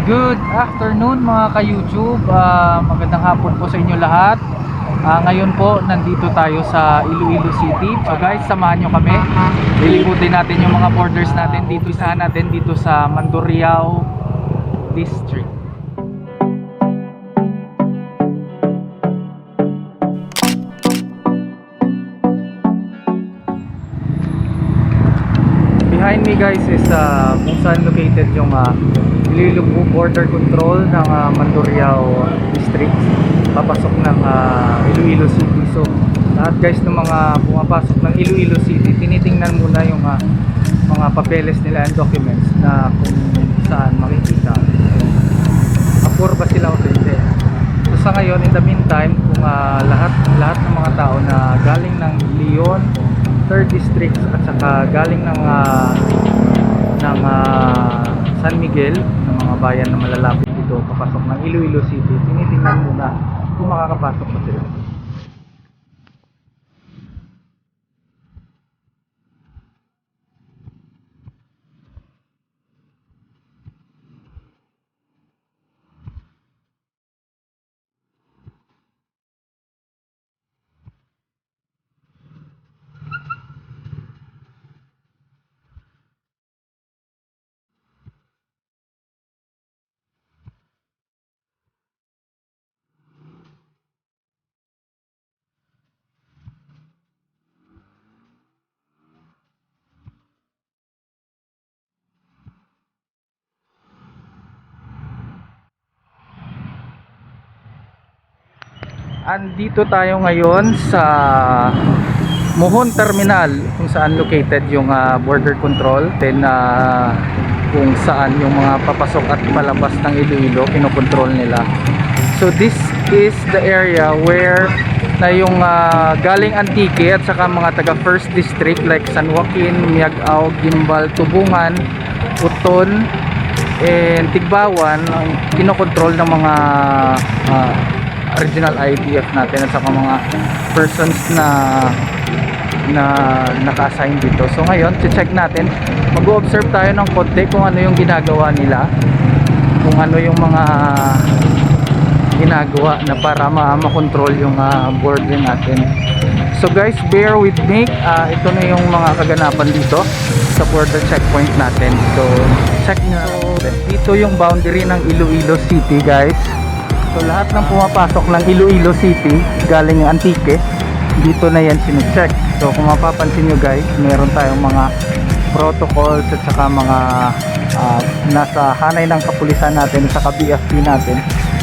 Good afternoon mga ka-YouTube. Magandang hapon po sa inyo lahat. Ngayon po nandito tayo sa Iloilo City. So guys, samahan nyo kami. Lilibutin natin yung mga borders natin dito. Isahan natin dito sa Mandurriao District. Behind me guys is kung saan located yung Iloilo Border Control ng Mandurriao District papasok ng Iloilo City. So lahat guys ng mga pumapasok ng Iloilo City, tinitingnan muna yung mga papeles nila and documents na kung saan makikita approve ba sila o hindi. So sa ngayon, in the meantime, kung lahat ng mga tao na galing ng Leon 3rd District at saka galing ng San Miguel, ng mga bayan na malalapit dito papasok ng Iloilo City, tinitingnan muna kung makakapasok pa sila. Andito tayo ngayon sa Mohon Terminal, kung saan located yung border control, then kung saan yung mga papasok at palabas ng Iloilo kinokontrol nila. So this is the area where na yung galing Antique at saka mga taga 1st District like San Joaquin, Miagao, Gimbal, Tubungan, Uton, and Tigbawan ang kinokontrol ng mga original IDF natin at saka mga persons na naka-assign dito. So ngayon, check natin, mag-observe tayo ng konti kung ano yung ginagawa nila, kung ano yung mga ginagawa na para makontrol yung border natin. So guys, bear with me. Ito na yung mga kaganapan dito sa border checkpoint natin. So check nyo. So, dito yung boundary ng Iloilo City guys. So lahat ng pumapasok ng Iloilo City galing ng Antique, dito na yan sinecheck. So kung mapapansin nyo guys, meron tayong mga protocols at saka mga nasa hanay ng kapulisan natin at saka BFP natin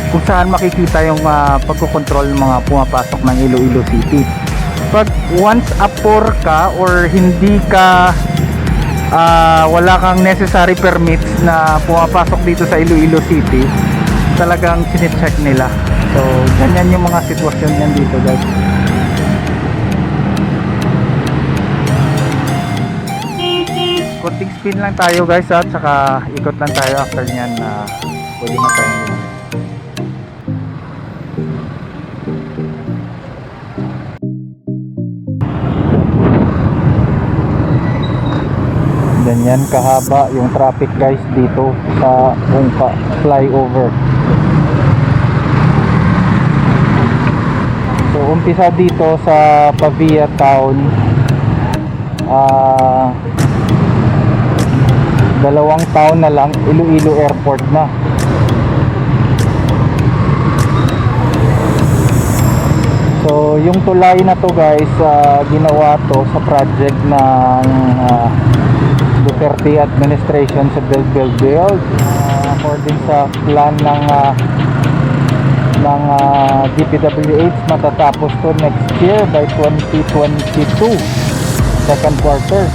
kung saan makikita yung pagkocontrol ng mga pumapasok ng Iloilo City. Pag once apor ka or hindi ka wala kang necessary permits na pumapasok dito sa Iloilo City, talagang sinicheck nila. So ganyan yung mga sitwasyon yan dito guys. Konting spin lang tayo guys at saka ikot lang tayo after nyan na pwede na tayo. Ganyan kahaba yung traffic guys dito sa Ungka flyover. So umpisa dito sa Pavia Town, 2 taon na lang Iloilo Airport na. So yung tulay na to guys, ginawa to sa project ng Duterte administration sa build. According sa plan ng DPWH, matatapos to next year by 2022 second quarter.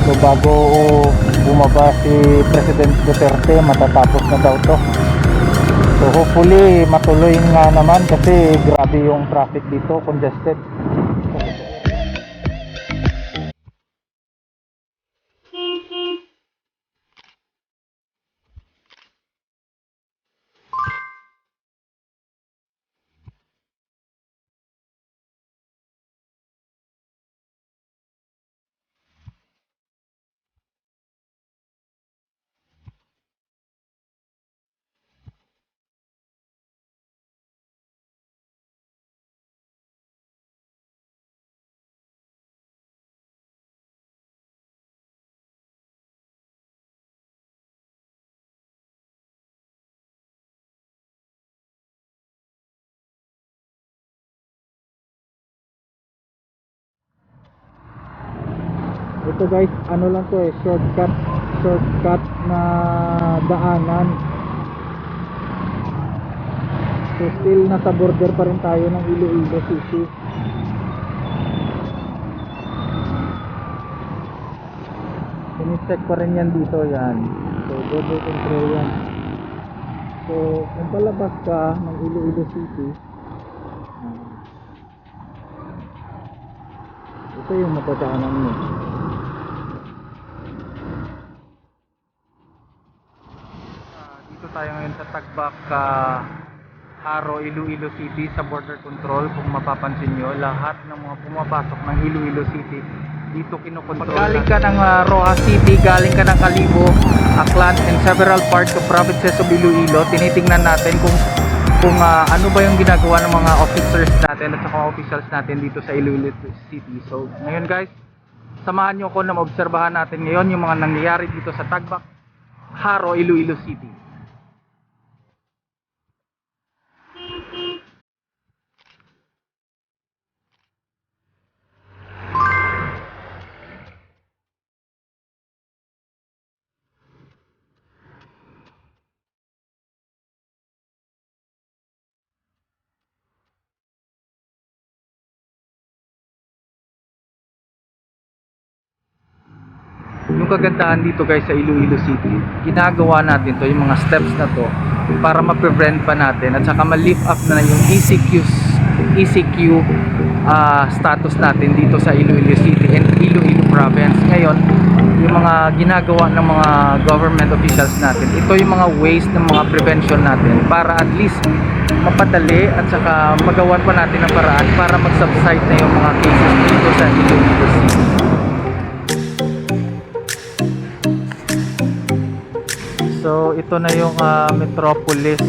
So bago bumaba si President Duterte, matatapos na daw to. So hopefully matuloy nga naman kasi grabe yung traffic dito, congested. Ito guys, ano lang to eh, shortcut na daanan. So still nasa border pa rin tayo ng Iloilo City. Sinicheck pa rin yan dito, yan. So border control yan. So kung palabas ka ng Iloilo City, ito yung matadaanan mo. Dito tayo ngayon sa Tagbak, Haro, Iloilo City sa border control. Kung mapapansin nyo, lahat ng mga pumapasok ng Iloilo City dito kinukontrol. Pag galing ka ng Rojas City, galing ka ng Kalibo, Aklan, and several parts of provinces of Iloilo, tinitingnan natin kung ano ba yung ginagawa ng mga officers natin at saka officials natin dito sa Iloilo City. So ngayon guys, samahan nyo ako na maobserbahan natin ngayon yung mga nangyayari dito sa Tagbak, Haro, Iloilo City. Yung kagandahan dito guys sa Iloilo City, ginagawa natin to, yung mga steps na to para ma-prevent pa natin at saka ma-lift up na yung ECQ status natin dito sa Iloilo City and Iloilo Province. Ngayon, yung mga ginagawa ng mga government officials natin, ito yung mga ways ng mga prevention natin para at least mapadali at saka magawan pa natin ng paraan para mag-subside na yung mga cases dito sa Iloilo City. So ito na yung Metropolis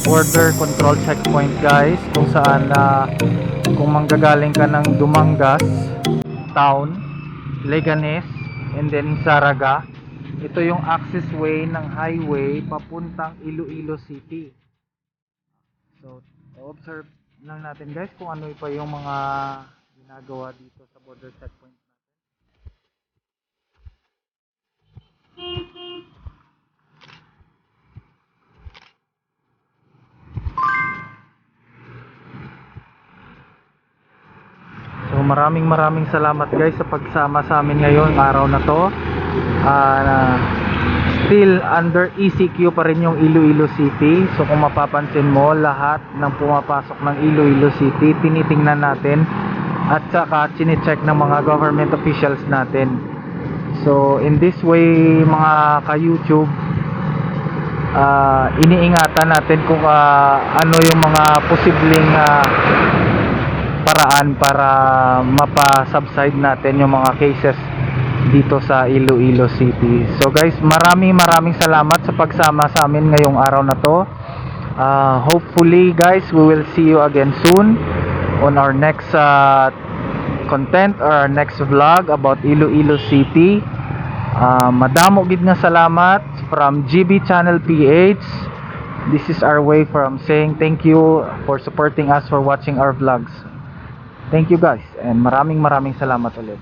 border control checkpoint guys, kung saan kung manggagaling ka ng Dumangas Town, Leganes, and then Saraga, ito yung access way ng highway papuntang Iloilo City. So observe lang natin guys kung ano pa yung mga ginagawa dito sa border checkpoint natin. So maraming salamat guys sa pagsama sa amin ngayon araw na to. Still under ECQ pa rin yung Iloilo City. So kung mapapansin mo, lahat ng pumapasok ng Iloilo City tinitingnan natin at saka chine-check ng mga government officials natin. So in this way mga ka-YouTube, iniingatan natin kung ano yung mga posibleng paraan para mapa-subside natin yung mga cases dito sa Iloilo City. So guys, maraming salamat sa pagsama sa amin ngayong araw na to. Hopefully guys, we will see you again soon on our next content or our next vlog about Iloilo City. Madamo gid nga salamat from GB Channel PH. This is our way from saying thank you for supporting us, for watching our vlogs. Thank you guys, and maraming salamat ulit.